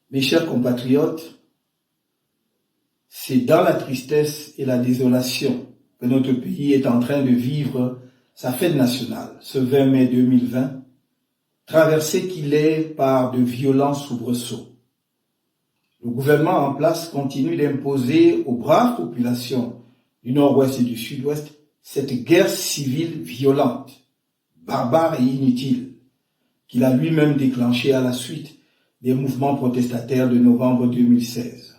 Mes chers compatriotes, c'est dans la tristesse et la désolation que notre pays est en train de vivre sa fête nationale, ce 20 mai 2020, traversé qu'il est par de violents soubresauts. Le gouvernement en place continue d'imposer aux braves populations du nord-ouest et du sud-ouest cette guerre civile violente, barbare et inutile, qu'il a lui-même déclenchée à la suite des mouvements protestataires de novembre 2016,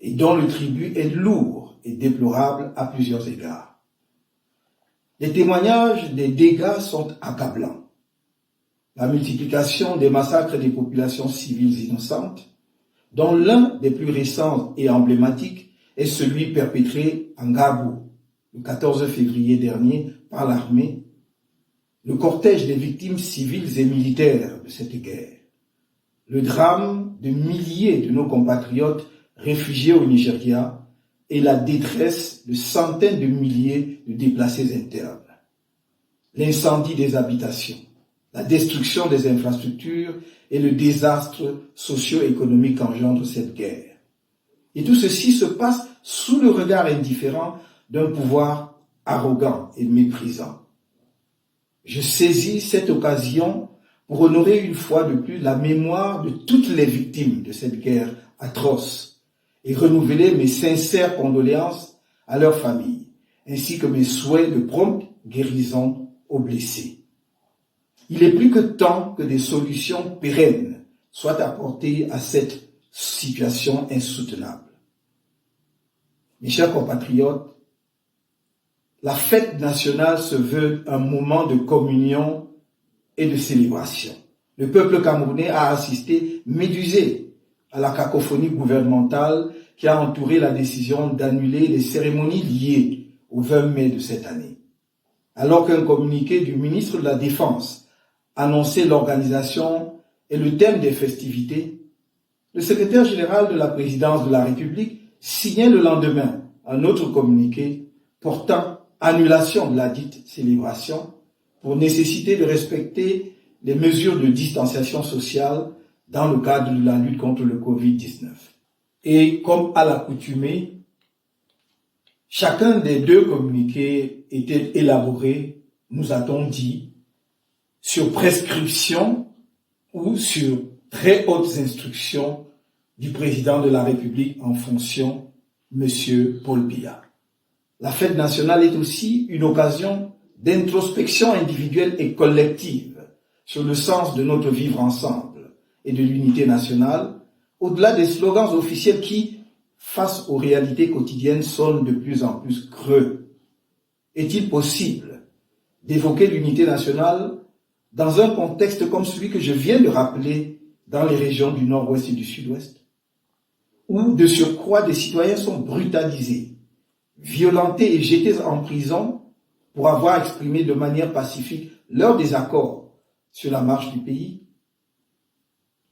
et dont le tribut est lourd et déplorable à plusieurs égards. Les témoignages des dégâts sont accablants. La multiplication des massacres des populations civiles innocentes, dont l'un des plus récents et emblématiques est celui perpétré en Gabou, le 14 février dernier, par l'armée, le cortège des victimes civiles et militaires de cette guerre, le drame de milliers de nos compatriotes réfugiés au Nigeria et la détresse de centaines de milliers de déplacés internes, l'incendie des habitations, la destruction des infrastructures et le désastre socio-économique qu'engendre cette guerre. Et tout ceci se passe sous le regard indifférent d'un pouvoir arrogant et méprisant. Je saisis cette occasion pour honorer une fois de plus la mémoire de toutes les victimes de cette guerre atroce et renouveler mes sincères condoléances à leurs familles, ainsi que mes souhaits de prompte guérison aux blessés. Il est plus que temps que des solutions pérennes soient apportées à cette situation insoutenable. Mes chers compatriotes, la fête nationale se veut un moment de communion et de célébration. Le peuple camerounais a assisté médusé à la cacophonie gouvernementale qui a entouré la décision d'annuler les cérémonies liées au 20 mai de cette année. Alors qu'un communiqué du ministre de la Défense annonçait l'organisation et le thème des festivités, le secrétaire général de la présidence de la République signait le lendemain un autre communiqué portant annulation de la dite célébration pour nécessiter de respecter les mesures de distanciation sociale dans le cadre de la lutte contre le Covid-19. Et comme à l'accoutumée, chacun des deux communiqués était élaboré, nous a-t-on dit, sur prescription ou sur très hautes instructions du président de la République en fonction, M. Paul Biya. La fête nationale est aussi une occasion d'introspection individuelle et collective sur le sens de notre vivre ensemble et de l'unité nationale, au-delà des slogans officiels qui, face aux réalités quotidiennes, sonnent de plus en plus creux. Est-il possible d'évoquer l'unité nationale dans un contexte comme celui que je viens de rappeler dans les régions du nord-ouest et du sud-ouest, où de surcroît des citoyens sont brutalisés, violentés et jetés en prison pour avoir exprimé de manière pacifique leur désaccord sur la marche du pays?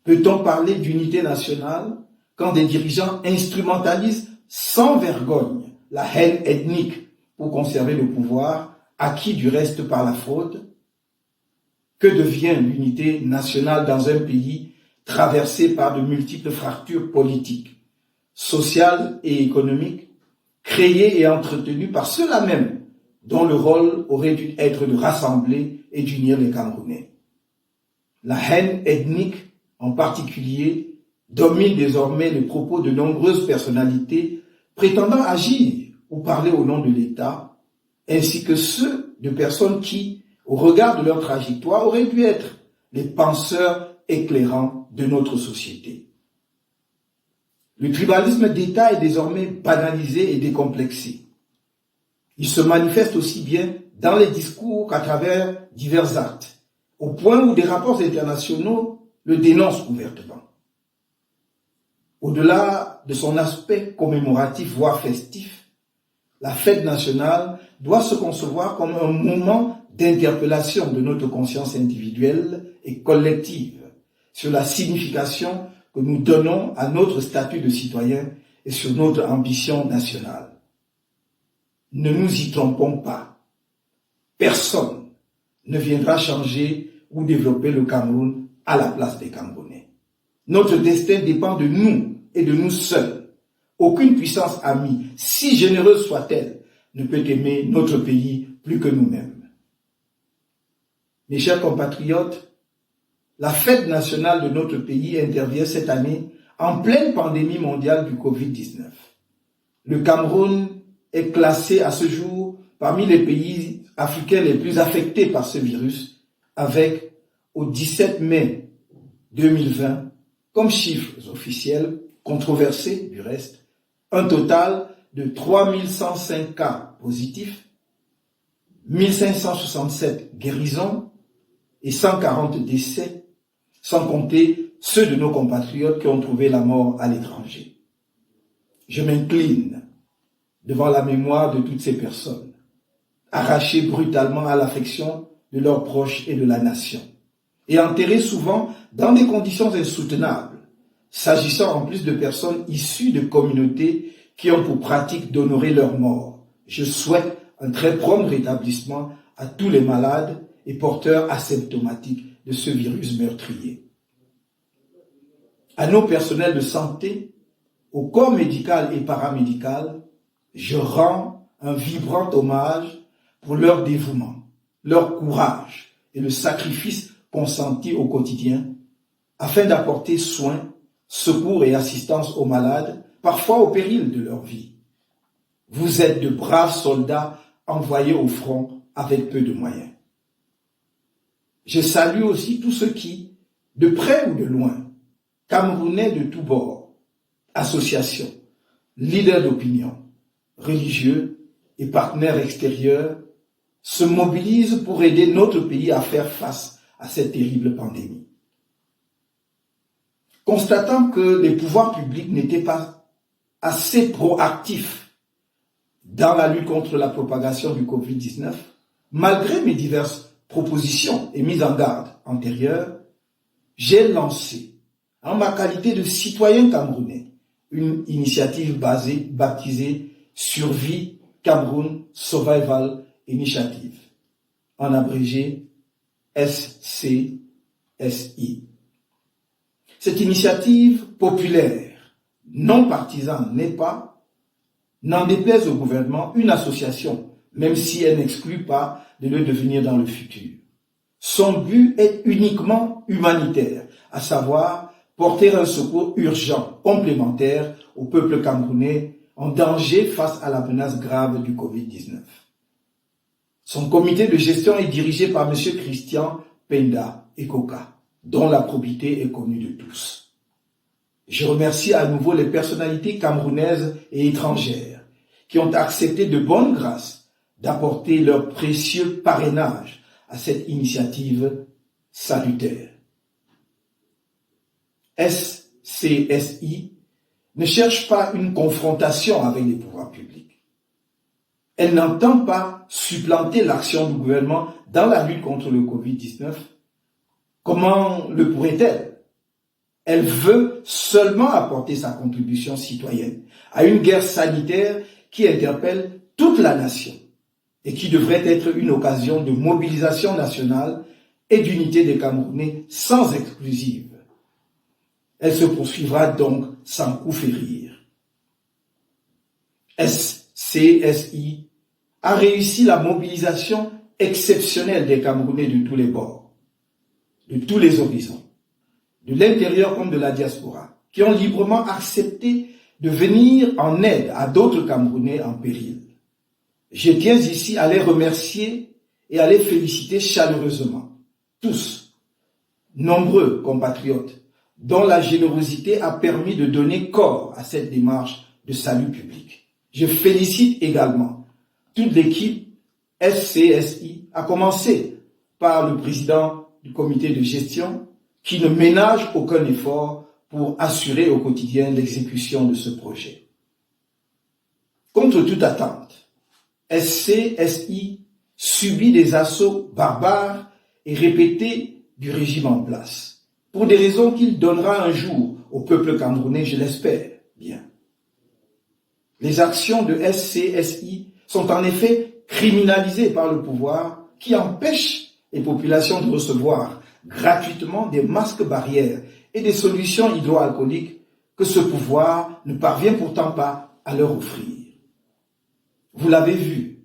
Peut-on parler d'unité nationale quand des dirigeants instrumentalisent sans vergogne la haine ethnique pour conserver le pouvoir, acquis du reste par la fraude? Que devient l'unité nationale dans un pays traversé par de multiples fractures politiques, sociales et économiques, créées et entretenues par ceux-là même dont le rôle aurait dû être de rassembler et d'unir les Camerounais? La haine ethnique, en particulier, domine désormais les propos de nombreuses personnalités prétendant agir ou parler au nom de l'État, ainsi que ceux de personnes qui, au regard de leur trajectoire, auraient dû être les penseurs éclairants de notre société. Le tribalisme d'État est désormais banalisé et décomplexé. Il se manifeste aussi bien dans les discours qu'à travers divers actes, au point où des rapports internationaux le dénoncent ouvertement. Au-delà de son aspect commémoratif, voire festif, la fête nationale doit se concevoir comme un moment d'interpellation de notre conscience individuelle et collective sur la signification que nous donnons à notre statut de citoyen et sur notre ambition nationale. Ne nous y trompons pas. Personne ne viendra changer ou développer le Cameroun à la place des Camerounais. Notre destin dépend de nous et de nous seuls. Aucune puissance amie, si généreuse soit-elle, ne peut aimer notre pays plus que nous-mêmes. Mes chers compatriotes, la fête nationale de notre pays intervient cette année en pleine pandémie mondiale du Covid-19. Le Cameroun est classé à ce jour parmi les pays africains les plus affectés par ce virus, avec, au 17 mai 2020, comme chiffres officiels, controversés du reste, un total de 3105 cas positifs, 1567 guérisons et 140 décès, sans compter ceux de nos compatriotes qui ont trouvé la mort à l'étranger. Je m'incline devant la mémoire de toutes ces personnes, arrachées brutalement à l'affection de leurs proches et de la nation, et enterrées souvent dans des conditions insoutenables, s'agissant en plus de personnes issues de communautés qui ont pour pratique d'honorer leurs morts. Je souhaite un très prompt rétablissement à tous les malades et porteurs asymptomatiques de ce virus meurtrier. À nos personnels de santé, au corps médical et paramédical, je rends un vibrant hommage pour leur dévouement, leur courage et le sacrifice consenti au quotidien afin d'apporter soins, secours et assistance aux malades, parfois au péril de leur vie. Vous êtes de braves soldats envoyés au front avec peu de moyens. Je salue aussi tous ceux qui, de près ou de loin, Camerounais de tous bords, associations, leaders d'opinion, religieux et partenaires extérieurs, se mobilisent pour aider notre pays à faire face à cette terrible pandémie. Constatant que les pouvoirs publics n'étaient pas assez proactifs dans la lutte contre la propagation du Covid-19, malgré mes diverses propositions et mises en garde antérieures, j'ai lancé, en ma qualité de citoyen camerounais, une initiative baptisée Survie Cameroun Survival Initiative, en abrégé SCSI. Cette initiative populaire, non partisane n'est pas, n'en déplaise au gouvernement, une association, même si elle n'exclut pas de le devenir dans le futur. Son but est uniquement humanitaire, à savoir porter un secours urgent, complémentaire au peuple camerounais en danger face à la menace grave du Covid-19. Son comité de gestion est dirigé par M. Christian Penda Ekoka, dont la probité est connue de tous. Je remercie à nouveau les personnalités camerounaises et étrangères qui ont accepté de bonne grâce d'apporter leur précieux parrainage à cette initiative salutaire. SCSI ne cherche pas une confrontation avec les pouvoirs publics. Elle n'entend pas supplanter l'action du gouvernement dans la lutte contre le Covid-19. Comment le pourrait-elle? Elle veut seulement apporter sa contribution citoyenne à une guerre sanitaire qui interpelle toute la nation et qui devrait être une occasion de mobilisation nationale et d'unité des Camerounais sans exclusive. Elle se poursuivra donc sans coup férir. SCSI a réussi la mobilisation exceptionnelle des Camerounais de tous les bords, de tous les horizons, de l'intérieur comme de la diaspora, qui ont librement accepté de venir en aide à d'autres Camerounais en péril. Je tiens ici à les remercier et à les féliciter chaleureusement, tous, nombreux compatriotes, dont la générosité a permis de donner corps à cette démarche de salut public. Je félicite également toute l'équipe SCSI, à commencer par le président du comité de gestion, qui ne ménage aucun effort pour assurer au quotidien l'exécution de ce projet. Contre toute attente, SCSI subit des assauts barbares et répétés du régime en place, pour des raisons qu'il donnera un jour au peuple camerounais, je l'espère bien. Les actions de SCSI sont en effet criminalisées par le pouvoir qui empêche les populations de recevoir gratuitement des masques barrières et des solutions hydroalcooliques que ce pouvoir ne parvient pourtant pas à leur offrir. Vous l'avez vu,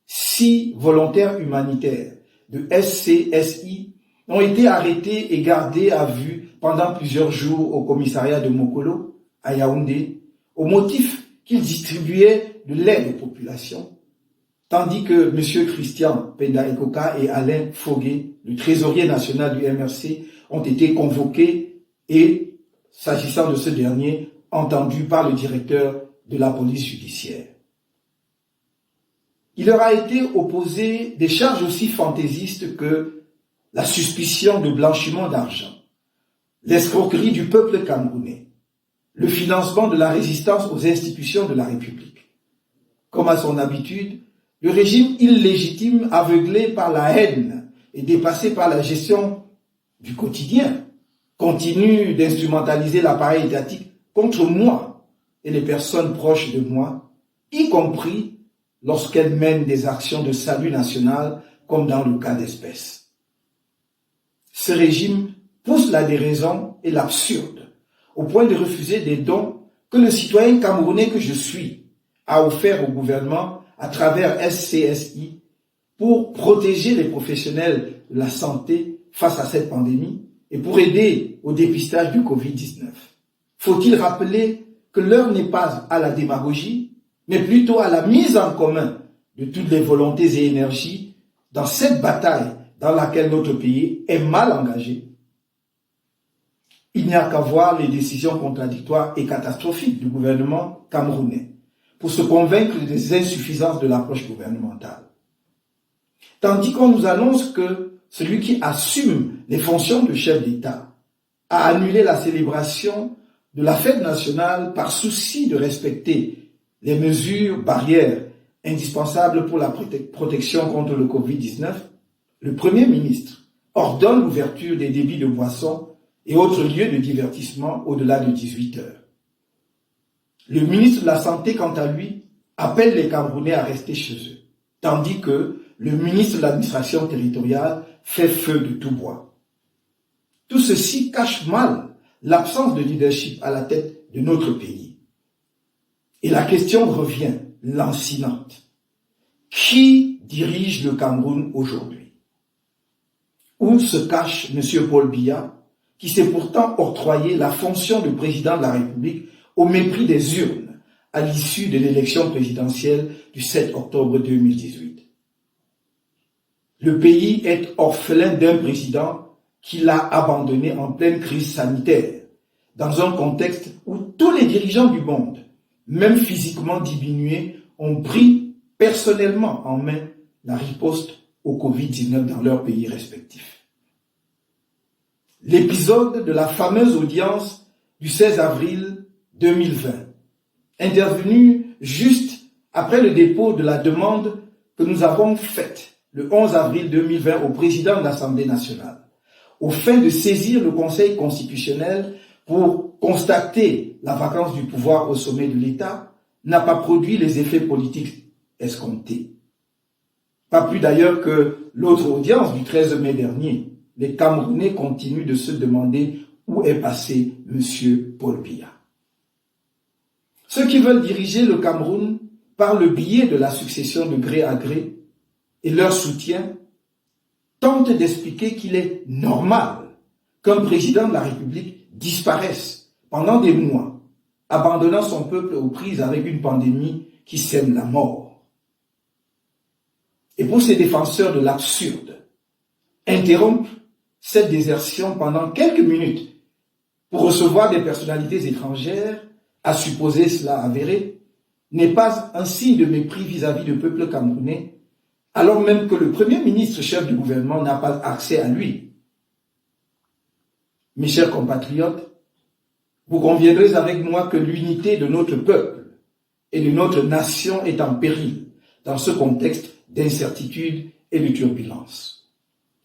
6 volontaires humanitaires de SCSI ont été arrêtés et gardés à vue pendant plusieurs jours au commissariat de Mokolo, à Yaoundé, au motif qu'ils distribuaient de l'aide aux populations, tandis que M. Christian Penda Ekoka et Alain Fogué, le trésorier national du MRC, ont été convoqués et, s'agissant de ce dernier, entendus par le directeur de la police judiciaire. Il leur a été opposé des charges aussi fantaisistes que la suspicion de blanchiment d'argent, l'escroquerie du peuple camerounais, le financement de la résistance aux institutions de la République. Comme à son habitude, le régime illégitime, aveuglé par la haine et dépassé par la gestion du quotidien, continue d'instrumentaliser l'appareil étatique contre moi et les personnes proches de moi, y compris lorsqu'elles mènent des actions de salut national, comme dans le cas d'espèces. Ce régime pousse la déraison et l'absurde, au point de refuser des dons que le citoyen camerounais que je suis a offert au gouvernement à travers SCSI pour protéger les professionnels de la santé face à cette pandémie et pour aider au dépistage du Covid-19. Faut-il rappeler que l'heure n'est pas à la démagogie, mais plutôt à la mise en commun de toutes les volontés et énergies dans cette bataille dans laquelle notre pays est mal engagé. Il n'y a qu'à voir les décisions contradictoires et catastrophiques du gouvernement camerounais pour se convaincre des insuffisances de l'approche gouvernementale. Tandis qu'on nous annonce que celui qui assume les fonctions de chef d'État a annulé la célébration de la fête nationale par souci de respecter les mesures barrières indispensables pour la protection contre le Covid-19, le Premier ministre ordonne l'ouverture des débits de boissons et autres lieux de divertissement au-delà de 18 heures. Le ministre de la Santé, quant à lui, appelle les Camerounais à rester chez eux, tandis que le ministre de l'administration territoriale fait feu de tout bois. Tout ceci cache mal l'absence de leadership à la tête de notre pays. Et la question revient, lancinante. Qui dirige le Cameroun aujourd'hui? Où se cache M. Paul Biya, qui s'est pourtant octroyé la fonction de président de la République au mépris des urnes à l'issue de l'élection présidentielle du 7 octobre 2018? Le pays est orphelin d'un président qui l'a abandonné en pleine crise sanitaire, dans un contexte où tous les dirigeants du monde, même physiquement diminués, ont pris personnellement en main la riposte au Covid-19 dans leurs pays respectifs. L'épisode de la fameuse audience du 16 avril 2020, intervenue juste après le dépôt de la demande que nous avons faite le 11 avril 2020 au président de l'Assemblée nationale, au fin de saisir le Conseil constitutionnel pour constater la vacance du pouvoir au sommet de l'État, n'a pas produit les effets politiques escomptés. Pas plus d'ailleurs que l'autre audience du 13 mai dernier. Les Camerounais continuent de se demander où est passé M. Paul Biya. Ceux qui veulent diriger le Cameroun par le biais de la succession de gré à gré et leur soutien tentent d'expliquer qu'il est normal qu'un président de la République disparaisse pendant des mois, abandonnant son peuple aux prises avec une pandémie qui sème la mort. Et pour ces défenseurs de l'absurde, interrompre cette désertion pendant quelques minutes pour recevoir des personnalités étrangères, à supposer cela avéré, n'est pas un signe de mépris vis-à-vis du peuple camerounais, alors même que le Premier ministre chef du gouvernement n'a pas accès à lui. Mes chers compatriotes, vous conviendrez avec moi que l'unité de notre peuple et de notre nation est en péril dans ce contexte d'incertitude et de turbulence.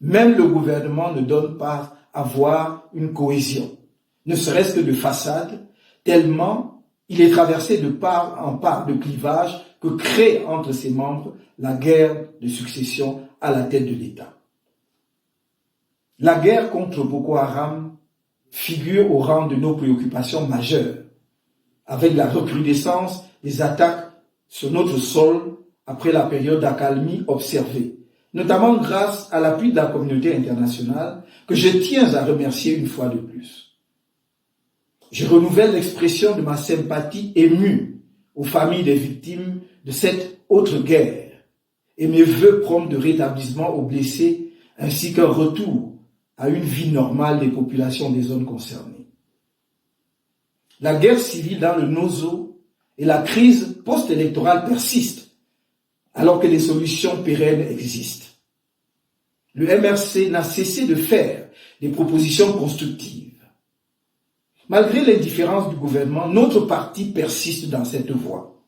Même le gouvernement ne donne pas à voir une cohésion, ne serait-ce que de façade, tellement il est traversé de part en part de clivages que crée entre ses membres la guerre de succession à la tête de l'État. La guerre contre Boko Haram figure au rang de nos préoccupations majeures, avec la recrudescence des attaques sur notre sol après la période d'accalmie observée, notamment grâce à l'appui de la communauté internationale, que je tiens à remercier une fois de plus. Je renouvelle l'expression de ma sympathie émue aux familles des victimes de cette autre guerre et mes vœux prompts de rétablissement aux blessés ainsi qu'un retour à une vie normale des populations des zones concernées. La guerre civile dans le Nozo et la crise post-électorale persistent alors que des solutions pérennes existent. Le MRC n'a cessé de faire des propositions constructives. Malgré l'indifférence du gouvernement, notre parti persiste dans cette voie.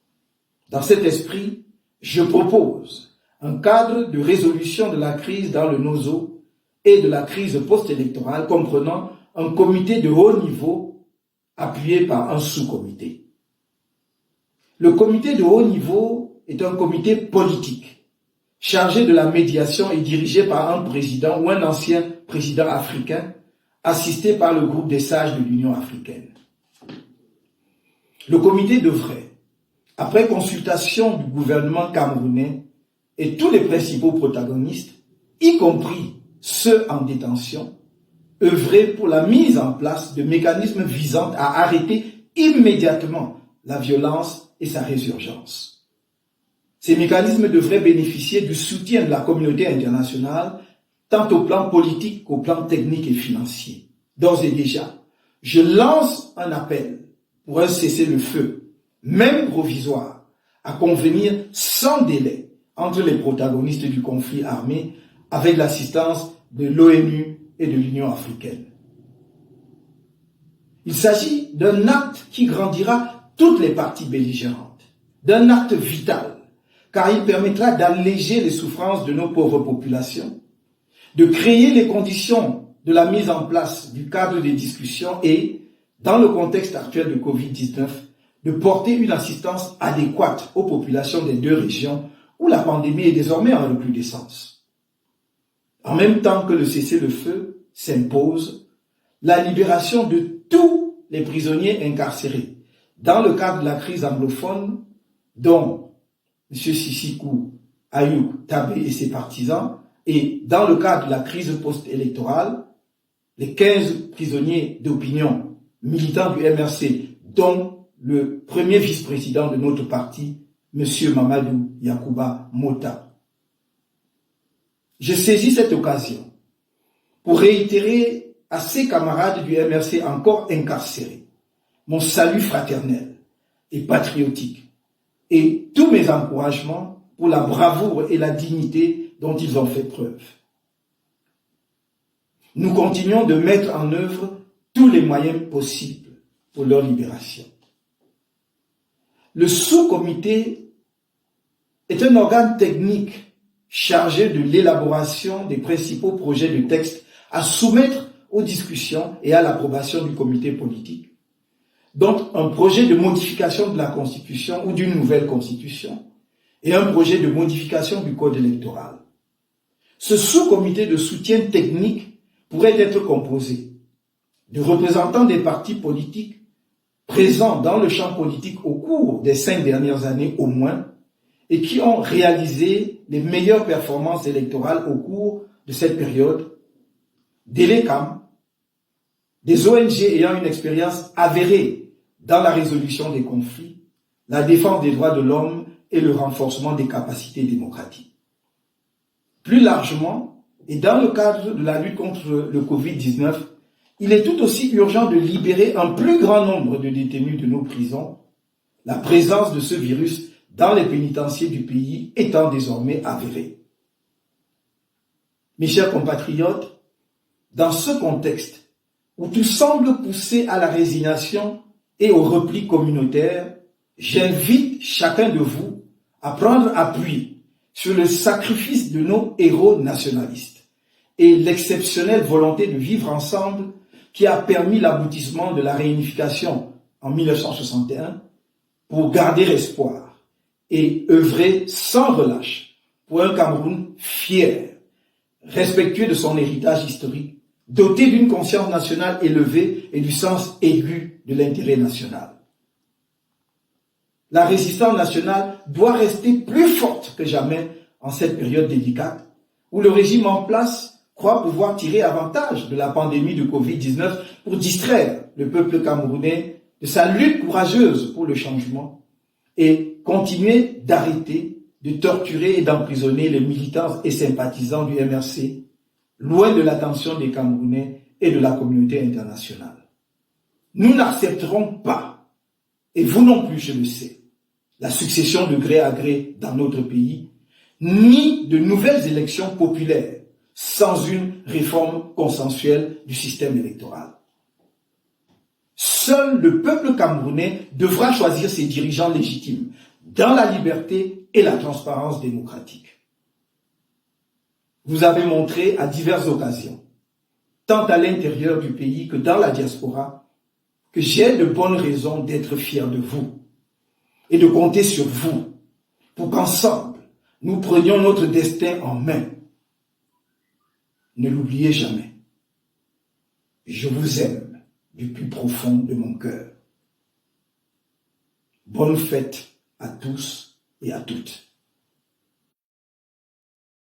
Dans cet esprit, je propose un cadre de résolution de la crise dans le Nozo et de la crise post-électorale comprenant un comité de haut niveau appuyé par un sous-comité. Le comité de haut niveau est un comité politique chargé de la médiation et dirigé par un président ou un ancien président africain assisté par le groupe des sages de l'Union africaine. Le comité devrait, après consultation du gouvernement camerounais et tous les principaux protagonistes, y compris ceux en détention, œuvrer pour la mise en place de mécanismes visant à arrêter immédiatement la violence et sa résurgence. Ces mécanismes devraient bénéficier du soutien de la communauté internationale tant au plan politique qu'au plan technique et financier. D'ores et déjà, je lance un appel pour un cessez-le-feu, même provisoire, à convenir sans délai entre les protagonistes du conflit armé avec l'assistance de l'ONU et de l'Union africaine. Il s'agit d'un acte qui grandira toutes les parties belligérantes, d'un acte vital, car il permettra d'alléger les souffrances de nos pauvres populations, de créer les conditions de la mise en place du cadre des discussions et, dans le contexte actuel de Covid-19, de porter une assistance adéquate aux populations des deux régions où la pandémie est désormais en recrudescence. En même temps que le cessez-le-feu s'impose, la libération de tous les prisonniers incarcérés dans le cadre de la crise anglophone, dont M. Sisikou Ayuk Tabé et ses partisans, et dans le cadre de la crise post-électorale, les 15 prisonniers d'opinion militants du MRC, dont le premier vice-président de notre parti, M. Mamadou Yakuba Mota. Je saisis cette occasion pour réitérer à ces camarades du MRC encore incarcérés mon salut fraternel et patriotique et tous mes encouragements pour la bravoure et la dignité dont ils ont fait preuve. Nous continuons de mettre en œuvre tous les moyens possibles pour leur libération. Le sous-comité est un organe technique chargé de l'élaboration des principaux projets de texte à soumettre aux discussions et à l'approbation du comité politique. Donc, un projet de modification de la Constitution ou d'une nouvelle Constitution et un projet de modification du Code électoral. Ce sous-comité de soutien technique pourrait être composé de représentants des partis politiques présents dans le champ politique au cours des 5 dernières années au moins et qui ont réalisé les meilleures performances électorales au cours de cette période, des LECAM, des ONG ayant une expérience avérée dans la résolution des conflits, la défense des droits de l'homme et le renforcement des capacités démocratiques. Plus largement, et dans le cadre de la lutte contre le Covid-19, il est tout aussi urgent de libérer un plus grand nombre de détenus de nos prisons, la présence de ce virus dans les pénitenciers du pays étant désormais avérée. Mes chers compatriotes, dans ce contexte où tout semble pousser à la résignation et au repli communautaire, j'invite chacun de vous à prendre appui sur le sacrifice de nos héros nationalistes et l'exceptionnelle volonté de vivre ensemble qui a permis l'aboutissement de la réunification en 1961 pour garder espoir et œuvrer sans relâche pour un Cameroun fier, respectueux de son héritage historique doté d'une conscience nationale élevée et du sens aigu de l'intérêt national. La résistance nationale doit rester plus forte que jamais en cette période délicate où le régime en place croit pouvoir tirer avantage de la pandémie de Covid-19 pour distraire le peuple camerounais de sa lutte courageuse pour le changement et continuer d'arrêter, de torturer et d'emprisonner les militants et sympathisants du MRC, loin de l'attention des Camerounais et de la communauté internationale. Nous n'accepterons pas, et vous non plus, je le sais, la succession de gré à gré dans notre pays, ni de nouvelles élections populaires sans une réforme consensuelle du système électoral. Seul le peuple camerounais devra choisir ses dirigeants légitimes dans la liberté et la transparence démocratique. Vous avez montré à diverses occasions, tant à l'intérieur du pays que dans la diaspora, que j'ai de bonnes raisons d'être fier de vous et de compter sur vous pour qu'ensemble, nous prenions notre destin en main. Ne l'oubliez jamais. Je vous aime du plus profond de mon cœur. Bonne fête à tous et à toutes.